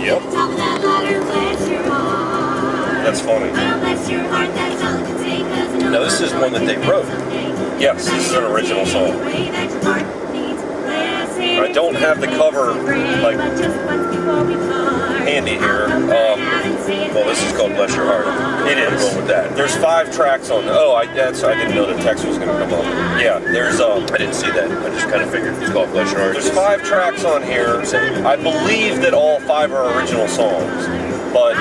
Yep. That's funny. Now this is one that they wrote. Yes, this is an original song. I don't have the cover like handy here. Well, this is called Bless Your Heart. It is. I'm going with that. There's 5 tracks on. Oh, I didn't know the text was going to come up. Yeah, there's I didn't see that. I just kind of figured it's called Bless Your Heart. There's 5 tracks on here. I believe that all 5 are original songs. But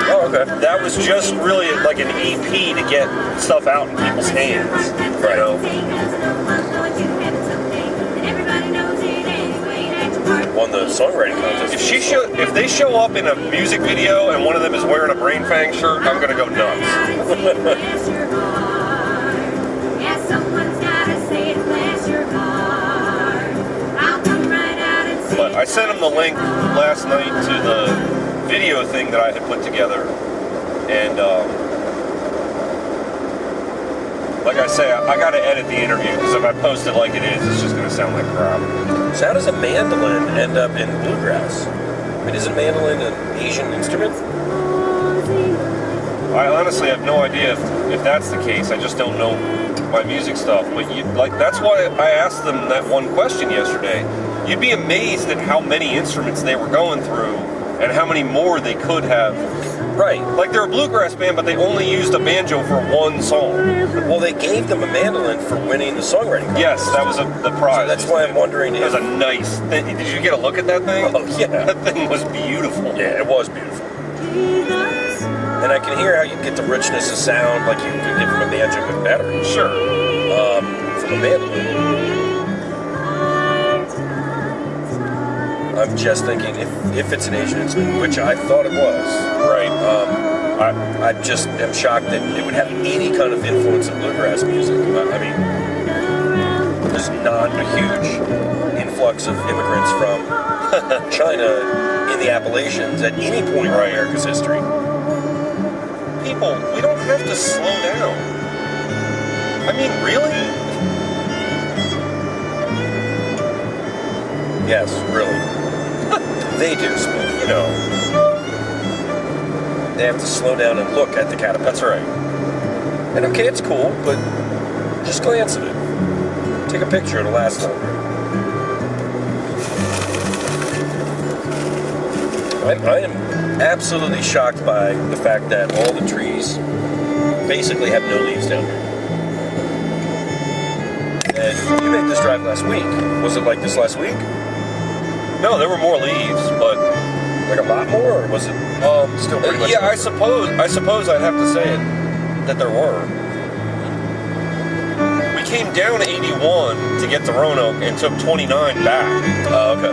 that was just really like an EP to get stuff out in people's hands. Right. You know? Won the songwriting contest. If they show up in a music video and one of them is wearing a Brain Fang shirt, I'm gonna go nuts. But I sent him the link last night to the video thing that I had put together, and like I say, I gotta edit the interview because if I post it like it is, it's just gonna sound like crap. So how does a mandolin end up in bluegrass? I mean, isn't mandolin an Asian instrument? I honestly have no idea if that's the case. I just don't know my music stuff. But that's why I asked them that one question yesterday. You'd be amazed at how many instruments they were going through and how many more they could have. Right. Like they're a bluegrass band, but they only used a banjo for one song. Well, they gave them a mandolin for winning the songwriting contest. Yes, that was the prize. So that's why I'm wondering if... It was a nice thing. Did you get a look at that thing? Oh, yeah. That thing was beautiful. Yeah, it was beautiful. And I can hear how you get the richness of sound like you can get from a banjo, but better. Sure. From a mandolin. I'm just thinking if it's an Asian instrument, which I thought it was. Right. I just am shocked that it would have any kind of influence in bluegrass music. I mean, there's not a huge influx of immigrants from China in the Appalachians at any point in America's history. People, we don't have to slow down. I mean, really? Yes, really. They do, you know. They have to slow down and look at the caterpillar. That's right. And okay, it's cool, but just glance at it. Take a picture, it'll last longer. I am absolutely shocked by the fact that all the trees basically have no leaves down here. And you made this drive last week. Was it like this last week? No, there were more leaves, but like a lot more, or was it still pretty much? Yeah, I suppose I'd have to say it that there were. We came down 81 to get to Roanoke and took 29 back. Oh, okay.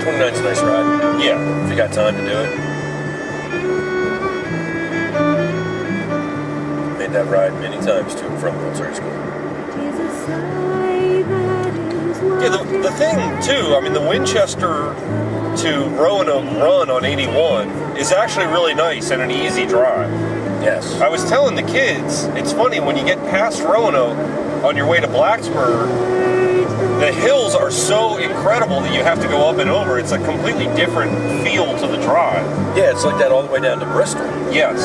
29's a nice ride. Yeah, if you got time to do it. Made that ride many times to and from military school. Yeah, the thing too, I mean, the Winchester to Roanoke run on 81 is actually really nice and an easy drive. Yes. I was telling the kids, it's funny, when you get past Roanoke on your way to Blacksburg, the hills are so incredible that you have to go up and over. It's a completely different feel to the drive. Yeah, it's like that all the way down to Bristol. Yes.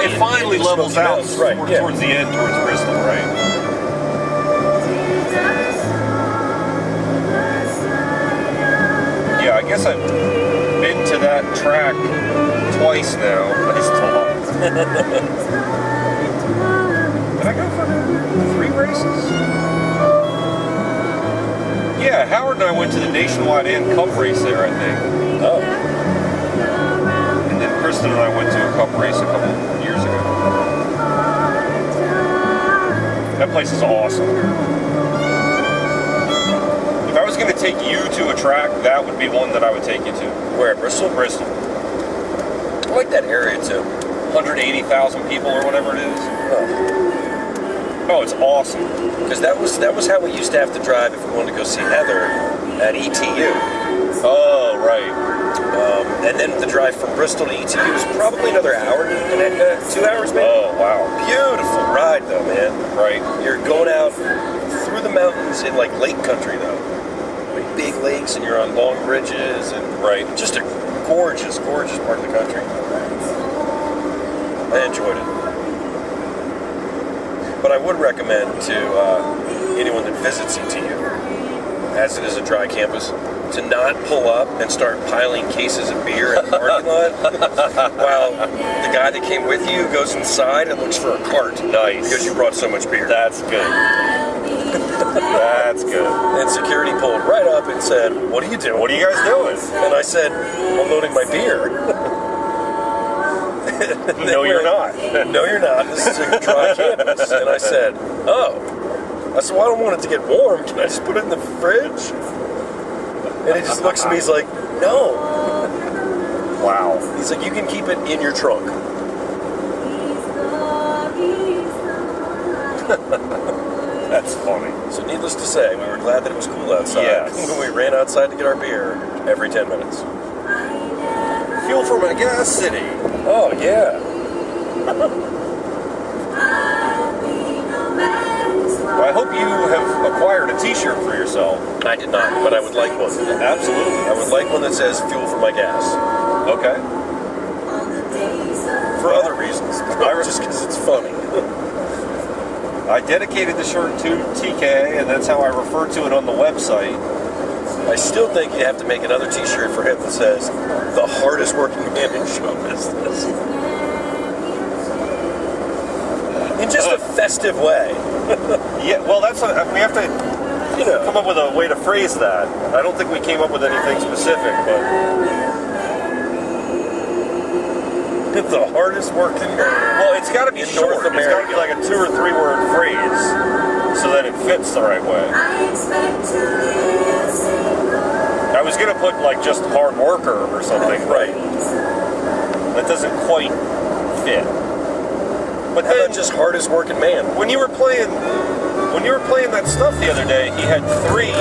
It finally levels out towards the end, towards Bristol, right? Yeah, I guess I've been to that track twice now. Nice talk. Did I go for 3 races? Yeah, Howard and I went to the Nationwide End Cup race there, I think. Oh. And then Kristen and I went to a cup race a couple years ago. That place is awesome. If I was going to take you to a track, that would be one that I would take you to. Where? Bristol? Bristol. I like that area too. 180,000 people or whatever it is. Oh, it's awesome. Because that was how we used to have to drive if we wanted to go see Heather at ETU. Oh, right. And then the drive from Bristol to ETU was probably another hour, 2 hours maybe. Oh, wow. Beautiful ride though, man. Right. You're going out through the mountains in like lake country though. Like big lakes, and you're on long bridges, and right. Just a gorgeous, gorgeous part of the country. I enjoyed it. But I would recommend to anyone that visits ETU, as it is a dry campus, to not pull up and start piling cases of beer in the parking lot while the guy that came with you goes inside and looks for a cart. Nice. Because you brought so much beer. That's good. That's good. And security pulled right up and said, "What are you doing?" What are you guys doing? And I said, "I'm loading my beer." No, you're not. No, you're not. This is a dry campus. And I said, "Oh." I said, "Well, I don't want it to get warm. Can I just put it in the fridge?" And he just looks at me, he's like, "No." Wow. He's like, "You can keep it in your trunk." That's funny. So needless to say, we were glad that it was cool outside. Yes. When we ran outside to get our beer every 10 minutes. Fuel for my gas city. Oh, yeah. Well, I hope you have acquired a t-shirt for yourself. I did not, but I would like one. Absolutely. I would like one that says "Fuel for my gas." Okay. For other reasons. Just because it's funny. I dedicated the shirt to TK, and that's how I refer to it on the website. I still think you have to make another t-shirt for him that says "The hardest working man in show business." In just a festive way. Yeah, well, we have to come up with a way to phrase that. I don't think we came up with anything specific, but The hardest working man. well, it's got to be short. North It's got to be like a 2 or 3 word phrase so that it fits the right way. I was gonna put like just hard worker or something, Right. That doesn't quite fit. But How then, about just hardest working man? when you were playing that stuff the other day, he had 3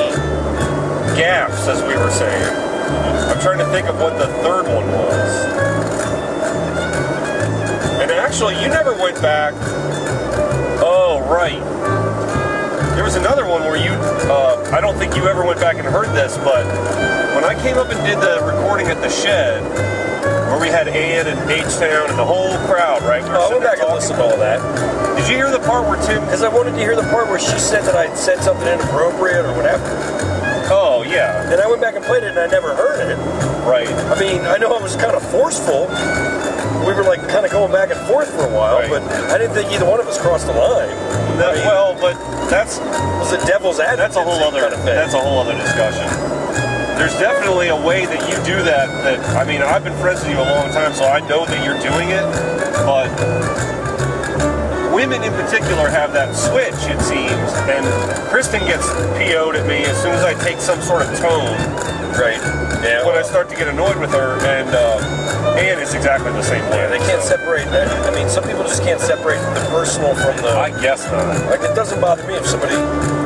gaffes, as we were saying. I'm trying to think of what the third one was. And actually, you never went back. Oh, right. There was another one where I don't think you ever went back and heard this, but when I came up and did the recording at the shed, where we had Ann and H-Town and the whole crowd, right? We were I sitting went there back and talking. listened to all that. Did you hear the part where Tim... Because I wanted to hear the part where she said that I'd said something inappropriate or whatever. Oh, yeah. And I went back and played it and I never heard it. Right. I mean, I know I was kind of forceful. We were like kind of going back and forth for a while, Right. but I didn't think either one of us crossed the line. Well, but that's... It was a devil's advocate That's a whole other. kind of thing. That's a whole other discussion. There's definitely a way that you do that. I mean, I've been friends with you a long time, so I know that you're doing it. But women in particular have that switch, it seems. And Kristen gets PO'd at me as soon as I take some sort of tone. Right. Yeah. When I start to get annoyed with her, and Ann is exactly the same way. They can't separate that. I mean, some people just can't separate the personal from the... I guess not. Like, it doesn't bother me if somebody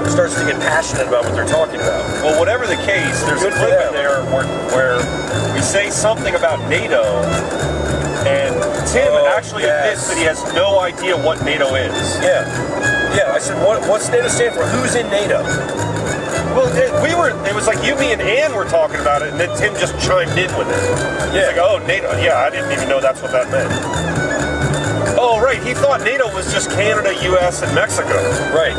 starts to get passionate about what they're talking about. Well, whatever the case, there's a Good for clip in them. there where we say something about NATO, and Tim actually admits that he has no idea what NATO is. Yeah. Yeah, I said, what's NATO stand for? Who's in NATO? Well, it was like you, me, and Ann were talking about it, and then Tim just chimed in with it. He's like, oh, NATO. Yeah, I didn't even know that's what that meant. Oh, right. He thought NATO was just Canada, U.S., and Mexico. Right.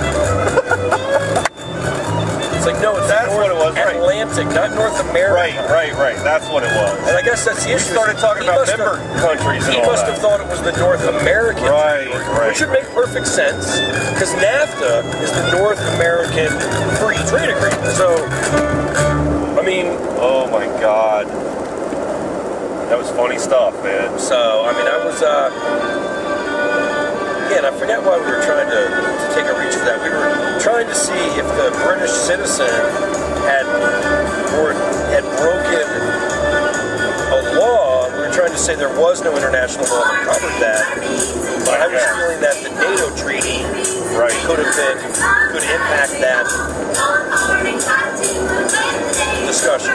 It's like, no, That's what it was, right. Atlantic, not North America. Right. That's what it was. And I guess that's the We issue. started talking about member countries and He all must that. have thought it was the North American Right. Which would make perfect sense, because NAFTA is the North American Free Trade Agreement. So, I mean... Oh, my God. That was funny stuff, man. So, I mean, I was, again, I forget why we were trying to take a reach for that. We were trying to see if the British citizen had broken a law. We were trying to say there was no international law that covered that. But I was feeling that the NATO treaty could impact that discussion.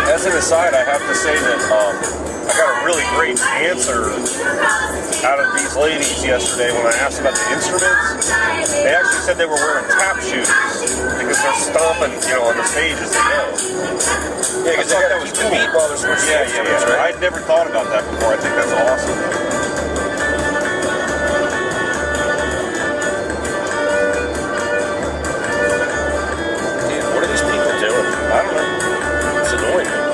As an aside, I have to say that I got a really great answer out of these ladies yesterday when I asked about the instruments. They actually said they were wearing tap shoes because they're stomping, on the stage as they go. Yeah, because they got to keep the beat while they're switching instruments, right? I'd never thought about that before. I think that's awesome. Dude, what are these people doing? I don't know. It's annoying me.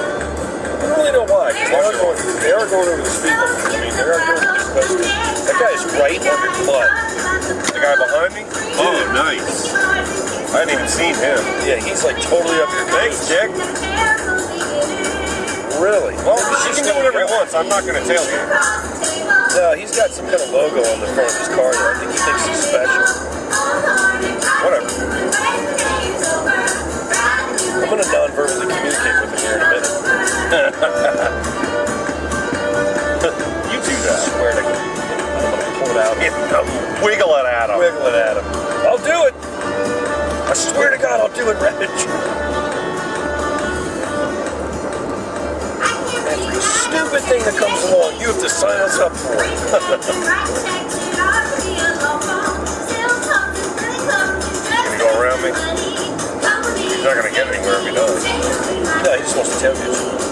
I don't really know why. They are going over the speed limit. I mean, they are doing what they're supposed to. That guy is right on your butt. The guy behind me? Oh, nice. I hadn't even seen him. Yeah, he's like totally up your Thanks, Dick. Really? Well, he can do whatever he wants. I'm not going to tell you. No, he's got some kind of logo on the front of his car there. I think he thinks he's special. Whatever. I'm going to non-verbally communicate with him here in a minute. You do that. I swear to God. I'm going to pull it out. Wiggle it at him. Wiggle it at him. I'll do it. I swear to God, I'll do it, Reg. Every stupid thing that comes along, you have to sign us up for it. Can he go around me? He's not going to get anywhere if he does. No, he just wants to tailgate you.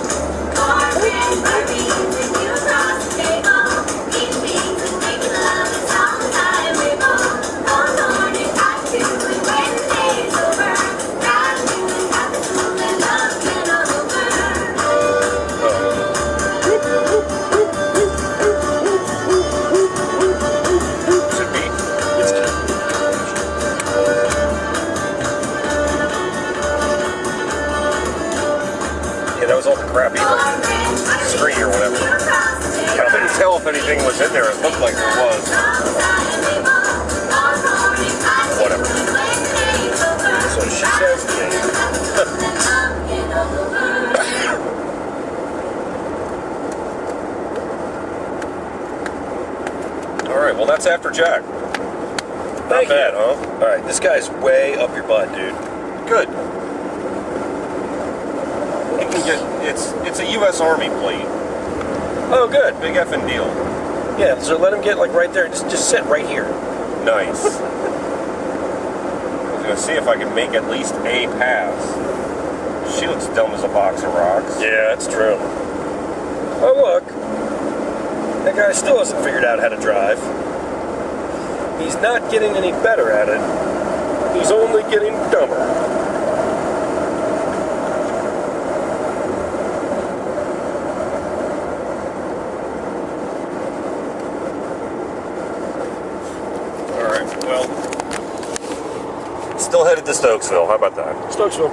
Crappy screen or whatever. I couldn't tell if anything was in there. It looked like there was. Whatever. So she says to me. Alright, well that's after Jack. Not bad, huh? Alright, this guy's way up your butt, dude. Good. It's a U.S. Army plate. Oh, good. Big effing deal. Yeah, so let him get like right there. Just sit right here. Nice. I was gonna see if I could make at least a pass. She looks dumb as a box of rocks. Yeah, that's true. Oh, look. That guy still hasn't figured out how to drive. He's not getting any better at it. He's only getting dumber. Still headed to Stokesville. How about that? Stokesville.